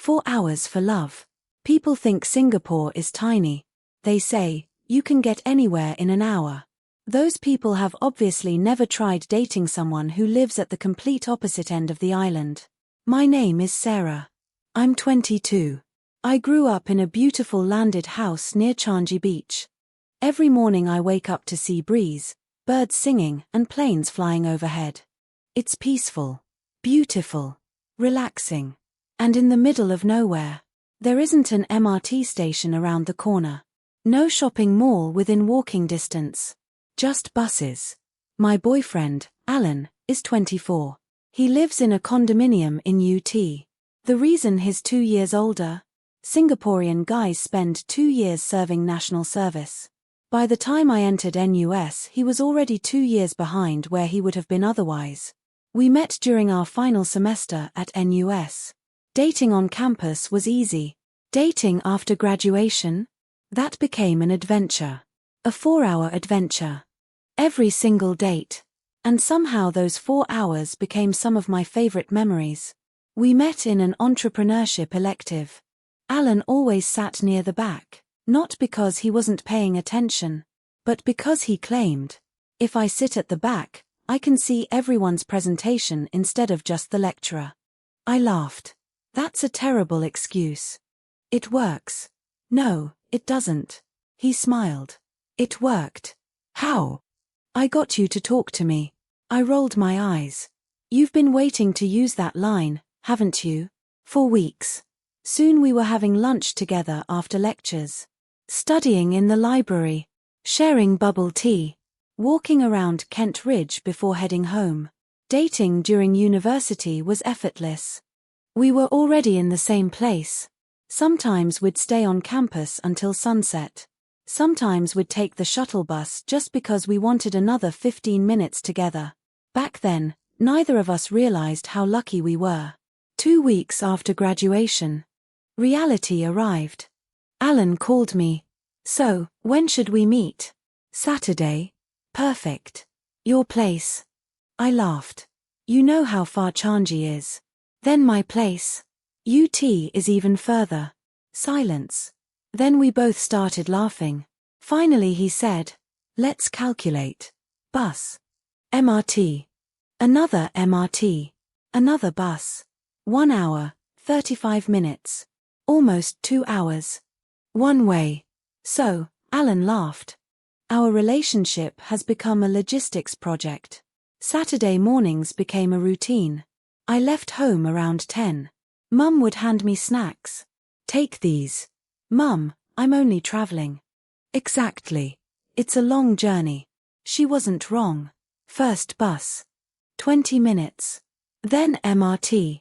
4 hours for love. People think Singapore is tiny. They say, you can get anywhere in an hour. Those people have obviously never tried dating someone who lives at the complete opposite end of the island. My name is Sarah. I'm 22. I grew up in a beautiful landed house near Changi Beach. Every morning I wake up to sea breeze, birds singing and planes flying overhead. It's peaceful, beautiful, relaxing. And in the middle of nowhere. There isn't an MRT station around the corner. No shopping mall within walking distance. Just buses. My boyfriend, Alan, is 24. He lives in a condominium in UT. The reason he's 2 years older? Singaporean guys spend 2 years serving national service. By the time I entered NUS, he was already 2 years behind where he would have been otherwise. We met during our final semester at NUS. Dating on campus was easy. Dating after graduation? That became an adventure. A 4-hour adventure. Every single date. And somehow those 4 hours became some of my favorite memories. We met in an entrepreneurship elective. Alan always sat near the back, not because he wasn't paying attention, but because he claimed, if I sit at the back, I can see everyone's presentation instead of just the lecturer. I laughed. That's a terrible excuse. It works. No, it doesn't. He smiled. It worked. How? I got you to talk to me. I rolled my eyes. You've been waiting to use that line, haven't you? For weeks. Soon we were having lunch together after lectures. Studying in the library. Sharing bubble tea. Walking around Kent Ridge before heading home. Dating during university was effortless. We were already in the same place. Sometimes we'd stay on campus until sunset. Sometimes we'd take the shuttle bus just because we wanted another 15 minutes together. Back then, neither of us realized how lucky we were. 2 weeks after graduation, reality arrived. Alan called me. So, when should we meet? Saturday. Perfect. Your place. I laughed. You know how far Changi is. Then my place. UT is even further. Silence. Then we both started laughing. Finally he said, let's calculate. Bus. MRT. Another MRT. Another bus. 1 hour, 35 minutes. Almost 2 hours. One way. So, Alan laughed. Our relationship has become a logistics project. Saturday mornings became a routine. I left home around 10. Mum would hand me snacks. Take these. Mum, I'm only traveling. Exactly. It's a long journey. She wasn't wrong. First bus. 20 minutes. Then MRT.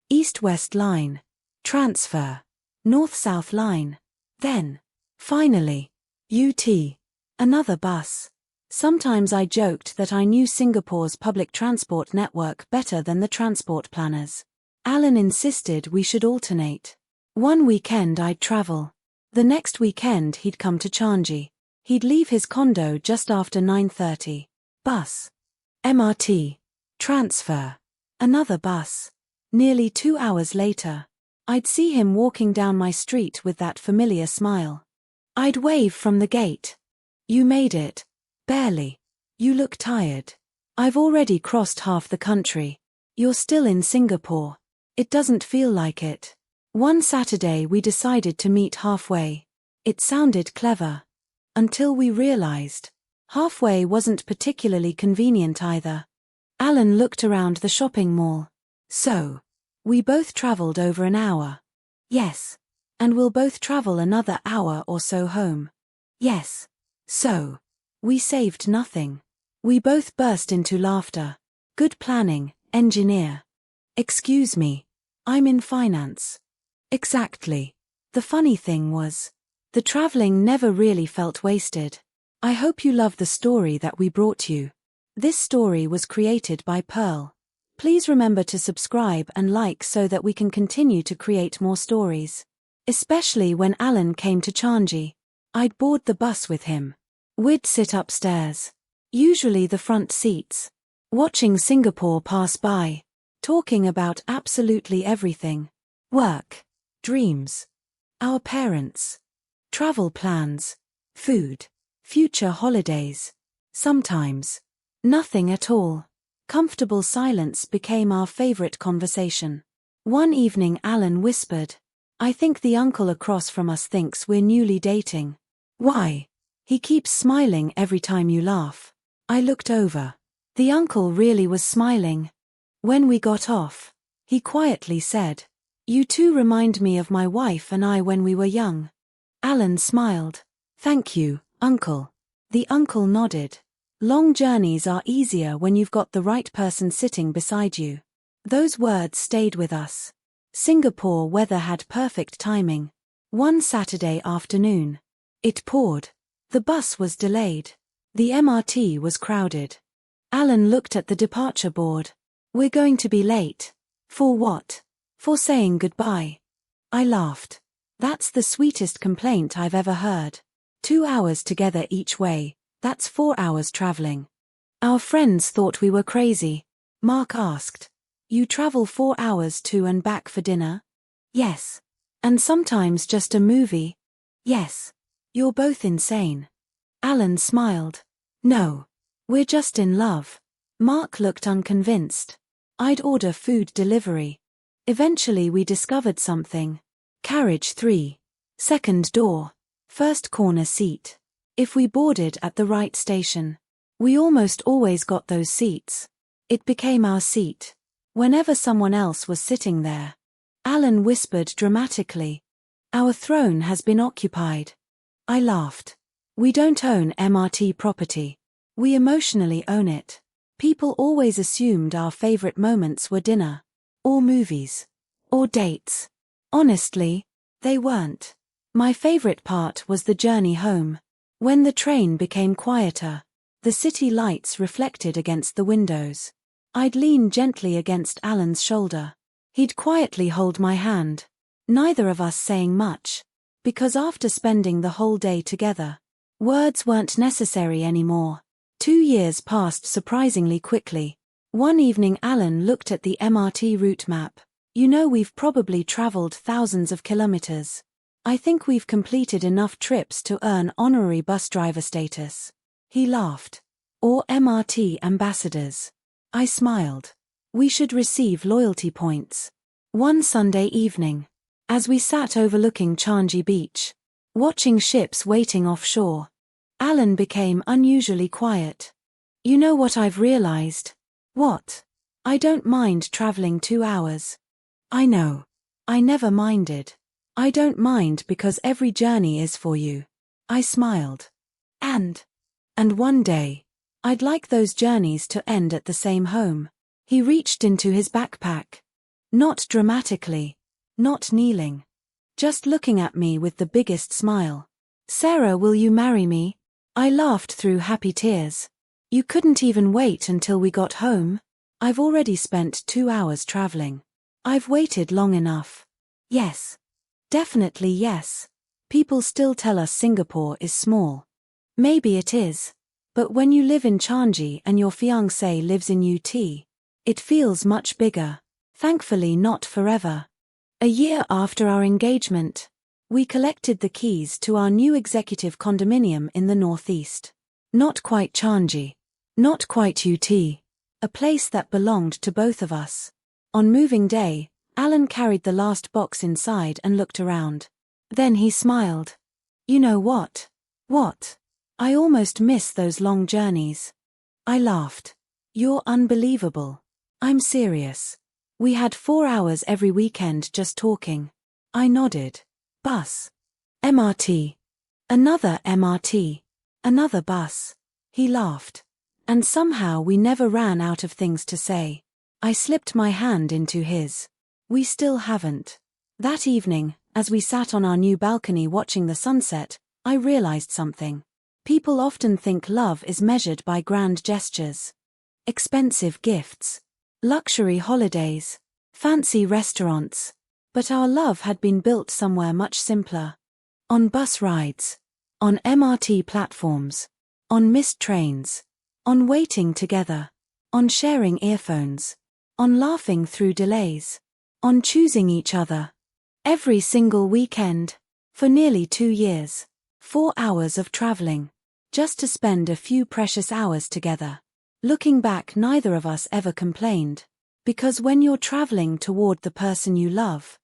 East-West line. Transfer. North-South line. Then, finally, UT. Another bus. Sometimes I joked that I knew Singapore's public transport network better than the transport planners. Alan insisted we should alternate. One weekend I'd travel. The next weekend he'd come to Changi. He'd leave his condo just after 9:30. Bus. MRT. Transfer. Another bus. Nearly 2 hours later, I'd see him walking down my street with that familiar smile. I'd wave from the gate. You made it. Barely. You look tired. I've already crossed half the country. You're still in Singapore. It doesn't feel like it. One Saturday we decided to meet halfway. It sounded clever. Until we realized. Halfway wasn't particularly convenient either. Alan looked around the shopping mall. So, we both traveled over an hour. Yes. And we'll both travel another hour or so home. Yes. So, we saved nothing. We both burst into laughter. Good planning, engineer. Excuse me. I'm in finance. Exactly. The funny thing was, the traveling never really felt wasted. I hope you love the story that we brought you. This story was created by Pearl. Please remember to subscribe and like so that we can continue to create more stories. Especially when Alan came to Changi. I'd board the bus with him. We'd sit upstairs. Usually the front seats. Watching Singapore pass by. Talking about absolutely everything. Work. dreams, our parents, travel plans, food, future holidays. Sometimes, nothing at all. Comfortable silence became our favorite conversation. One evening Alan whispered, "I think the uncle across from us thinks we're newly dating." "Why?" "He keeps smiling every time you laugh." I looked over. The uncle really was smiling. When we got off, he quietly said, "You two remind me of my wife and I when we were young." Alan smiled. "Thank you, uncle." The uncle nodded. Long journeys are easier when you've got the right person sitting beside you. Those words stayed with us. Singapore weather had perfect timing. One Saturday afternoon. It poured. The bus was delayed. The MRT was crowded. Alan looked at the departure board. "We're going to be late." "For what?" "For saying goodbye." I laughed. That's the sweetest complaint I've ever heard. 2 hours together each way, that's 4 hours traveling. Our friends thought we were crazy. Mark asked, "You travel 4 hours to and back for dinner?" "Yes. And sometimes just a movie?" "Yes. You're both insane." Alan smiled. "No. We're just in love." Mark looked unconvinced. I'd order food delivery. Eventually we discovered something. Carriage 3. Second door. First corner seat. If we boarded at the right station, we almost always got those seats. It became our seat. Whenever someone else was sitting there. Alan whispered dramatically, "Our throne has been occupied." I laughed. We don't own MRT property. We emotionally own it. People always assumed our favorite moments were dinner. Or movies. Or dates. Honestly, they weren't. My favorite part was the journey home. When the train became quieter, the city lights reflected against the windows. I'd lean gently against Alan's shoulder. He'd quietly hold my hand. Neither of us saying much. Because after spending the whole day together, words weren't necessary anymore. 2 years passed surprisingly quickly. One evening Alan looked at the MRT route map. "You know, we've probably traveled thousands of kilometers. I think we've completed enough trips to earn honorary bus driver status." He laughed. "Or MRT ambassadors." I smiled. "We should receive loyalty points." One Sunday evening, as we sat overlooking Changi Beach, watching ships waiting offshore, Alan became unusually quiet. "You know what I've realized?" "What?" "I don't mind traveling 2 hours." "I know. I never minded." "I don't mind because every journey is for you." I smiled. And one day, I'd like those journeys to end at the same home." He reached into his backpack. Not dramatically. Not kneeling. Just looking at me with the biggest smile. "Sarah, will you marry me?" I laughed through happy tears. "You couldn't even wait until we got home?" "I've already spent 2 hours traveling. I've waited long enough." "Yes. Definitely yes. People still tell us Singapore is small. Maybe it is. But when you live in Changi and your fiancé lives in UT, it feels much bigger. Thankfully not forever." A year after our engagement, we collected the keys to our new executive condominium in the northeast. Not quite Changi. Not quite UT. A place that belonged to both of us. On moving day, Alan carried the last box inside and looked around. Then he smiled. "You know what? What? I almost miss those long journeys." I laughed. "You're unbelievable." "I'm serious. We had 4 hours every weekend just talking." I nodded. "Bus. MRT. Another MRT. Another bus." He laughed. "And somehow we never ran out of things to say." I slipped my hand into his. "We still haven't." That evening, as we sat on our new balcony watching the sunset, I realized something. People often think love is measured by grand gestures. Expensive gifts. Luxury holidays. Fancy restaurants. But our love had been built somewhere much simpler. On bus rides. On MRT platforms. On missed trains. On waiting together. On sharing earphones. On laughing through delays. On choosing each other. Every single weekend. For nearly 2 years. 4 hours of traveling. Just to spend a few precious hours together. Looking back, neither of us ever complained. Because when you're traveling toward the person you love,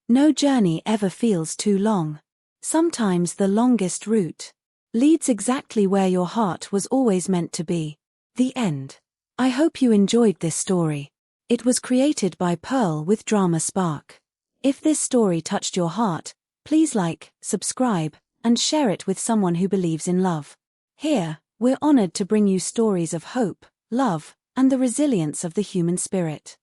no journey ever feels too long. Sometimes the longest route leads exactly where your heart was always meant to be. The end. I hope you enjoyed this story. It was created by Pearl with Drama Spark. If this story touched your heart, please like, subscribe, and share it with someone who believes in love. Here, we're honored to bring you stories of hope, love, and the resilience of the human spirit.